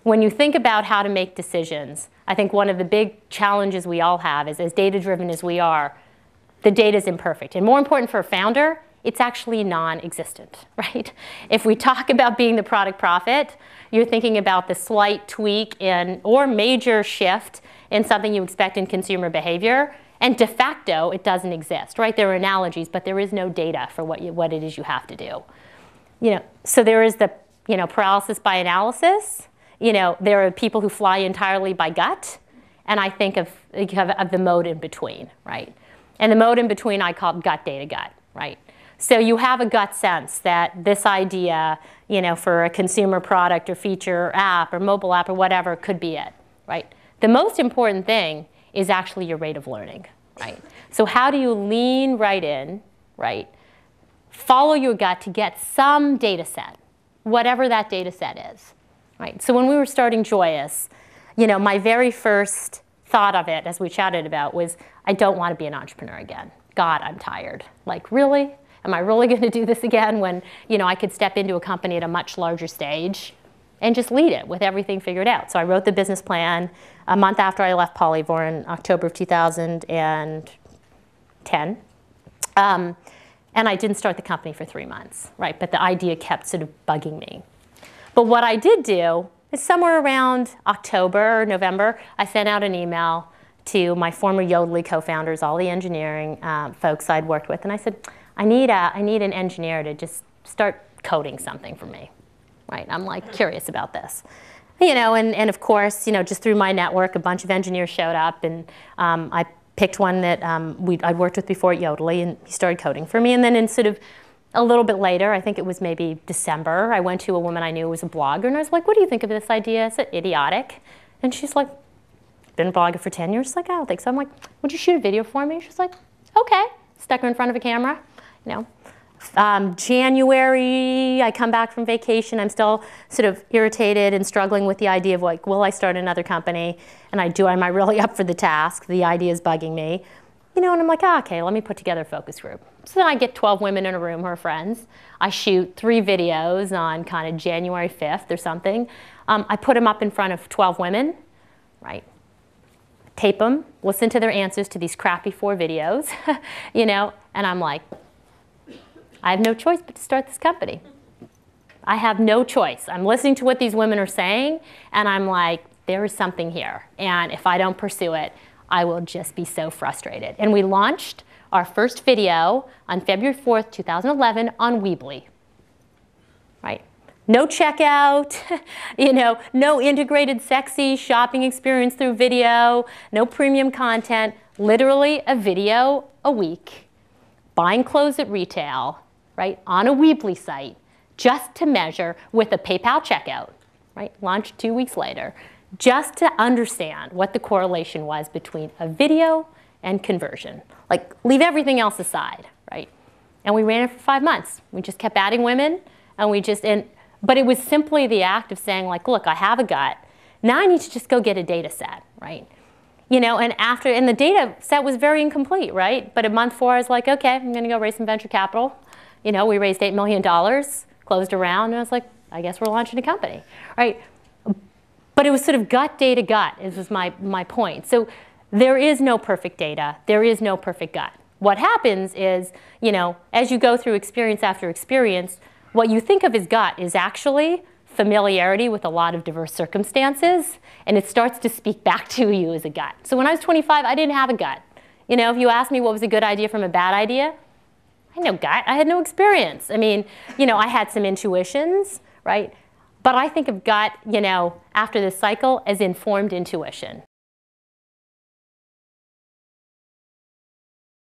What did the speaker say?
When you think about how to make decisions, I think one of the big challenges we all have is, as data-driven as we are, the data is imperfect. And more important for a founder, it's actually non-existent, right? If we talk about being the product profit, you're thinking about the slight tweak in or major shift in something you expect in consumer behavior, and de facto, it doesn't exist, right? There are analogies, but there is no data for what it is you have to do. So there is the paralysis by analysis. There are people who fly entirely by gut, and I think of the mode in between, right? And the mode in between I call gut data gut, right? So you have a gut sense that this idea, for a consumer product or feature or app or mobile app or whatever could be it, right? The most important thing is actually your rate of learning, right? So how do you lean right in, right? Follow your gut to get some data set, whatever that data set is, right? So when we were starting JOYUS, my very first thought of it, as we chatted about, was I don't want to be an entrepreneur again. God, I'm tired. Like, really? Am I really going to do this again when, I could step into a company at a much larger stage and just lead it with everything figured out? So I wrote the business plan a month after I left Polyvore in October of 2010. And I didn't start the company for 3 months, right? But the idea kept sort of bugging me. But what I did do is somewhere around October or November, I sent out an email to my former Yodlee co-founders, all the engineering folks I'd worked with, and I said, I need an engineer to just start coding something for me, right? I'm like curious about this. And of course, just through my network, a bunch of engineers showed up, and I picked one that I'd worked with before at Yodlee, and he started coding for me. And then in sort of a little bit later, I think it was maybe December, I went to a woman I knew who was a blogger, and I was like, what do you think of this idea? I said, idiotic. And she's like, been a blogger for 10 years? She's like, I don't think so. I'm like, would you shoot a video for me? She's like, okay. Stuck her in front of a camera. January, I come back from vacation. I'm still sort of irritated and struggling with the idea of like, will I start another company? And am I really up for the task? The idea is bugging me. And I'm like, okay, let me put together a focus group. So then I get 12 women in a room who are friends. I shoot 3 videos on kind of January 5th or something. I put them up in front of 12 women, right? Tape them, listen to their answers to these crappy 4 videos, and I'm like, I have no choice but to start this company. I have no choice. I'm listening to what these women are saying, and I'm like, there is something here. And if I don't pursue it, I will just be so frustrated. And we launched our first video on February 4th, 2011 on Weebly, right? No checkout, no integrated sexy shopping experience through video, no premium content, literally a video a week, buying clothes at retail, right, on a Weebly site, just to measure with a PayPal checkout, right, launched 2 weeks later, just to understand what the correlation was between a video and conversion. Like, leave everything else aside, right? And we ran it for 5 months. We just kept adding women, and but it was simply the act of saying, like, look, I have a gut. Now I need to just go get a data set, right? And the data set was very incomplete, right? But at month 4, I was like, okay, I'm going to go raise some venture capital. We raised $8 million, closed a round, and I was like, I guess we're launching a company, right? But it was sort of gut data gut, is my point. So there is no perfect data. There is no perfect gut. What happens is, as you go through experience after experience, what you think of as gut is actually familiarity with a lot of diverse circumstances, and it starts to speak back to you as a gut. So when I was 25, I didn't have a gut. If you asked me what was a good idea from a bad idea, I had no gut. I had no experience. I mean, I had some intuitions, right? But I think of gut, after this cycle, as informed intuition,